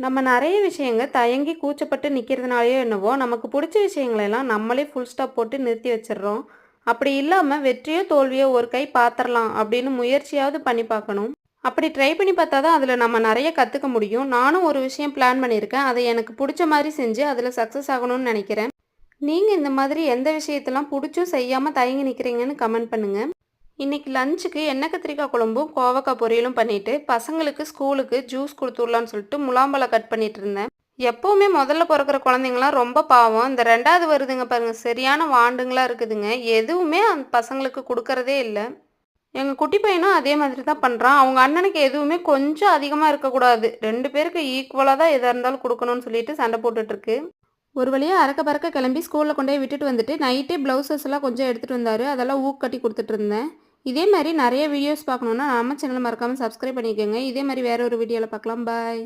நம்ம நிறைய விஷயங்க தயங்கி கூச்சப்பட்டு நிற்கிறதுனாலயோ என்னவோ நமக்கு பிடிச்ச விஷயங்களெல்லாம் நம்மளே ஃபுல் ஸ்டாப் போட்டு நிறுத்தி வச்சிடுறோம். அப்படி இல்லாமல் வெற்றியோ தோல்வியோ ஒரு கை பார்த்துடலாம் அப்படின்னு முயற்சியாவது பண்ணி பார்க்கணும். அப்படி ட்ரை பண்ணி பார்த்தா தான் அதில் நம்ம நிறைய கற்றுக்க முடியும். நானும் ஒரு விஷயம் பிளான் பண்ணியிருக்கேன். அதை எனக்கு பிடிச்ச மாதிரி செஞ்சு அதில் சக்ஸஸ் ஆகணும்னு நினைக்கிறேன். நீங்கள் இந்த மாதிரி எந்த விஷயத்தெல்லாம் பிடிச்சும் செய்யாமல் தயங்கி நிற்கிறீங்கன்னு கமெண்ட் பண்ணுங்கள். இன்னைக்கு லஞ்சுக்கு எண்ணெய் கத்திரிக்காய் குழம்பும் கோவக்காய் பொரியலும் பண்ணிட்டு பசங்களுக்கு ஸ்கூலுக்கு ஜூஸ் கொடுத்துடலான்னு சொல்லிட்டு முலாம்பழம் கட் பண்ணிட்டு இருந்தேன். எப்போவுமே முதல்ல பிறக்கிற குழந்தைங்களாம் ரொம்ப பாவம். இந்த ரெண்டாவது வருதுங்க பாருங்க, சரியான வாண்டுங்களா இருக்குதுங்க. எதுவுமே அந்த பசங்களுக்கு கொடுக்கறதே இல்லை. எங்கள் குட்டி பையனும் அதே மாதிரி தான் பண்ணுறான். அவங்க அண்ணனுக்கு எதுவுமே கொஞ்சம் அதிகமாக இருக்கக்கூடாது, ரெண்டு பேருக்கு ஈக்குவலாக தான் எதாக இருந்தாலும் கொடுக்கணும்னு சொல்லிட்டு சண்டை போட்டுட்ருக்கு. ஒரு வழியாக அறக்க பறக்க கிளம்பி ஸ்கூலில் கொண்டு போய் விட்டுட்டு வந்துட்டு நைட்டே ப்ளவுசஸ் எல்லாம் கொஞ்சம் எடுத்துகிட்டு வந்தார். அதெல்லாம் ஊக்கு கட்டி கொடுத்துட்டு இருந்தேன். இதே மாதிரி நிறைய வீடியோஸ் பார்க்கணுன்னா நம்ம சேனல் மறக்காமல் சப்ஸ்கிரைப் பண்ணிக்கோங்க. இதே மாதிரி வேற ஒரு வீடியோவில் பார்க்கலாம். பாய்.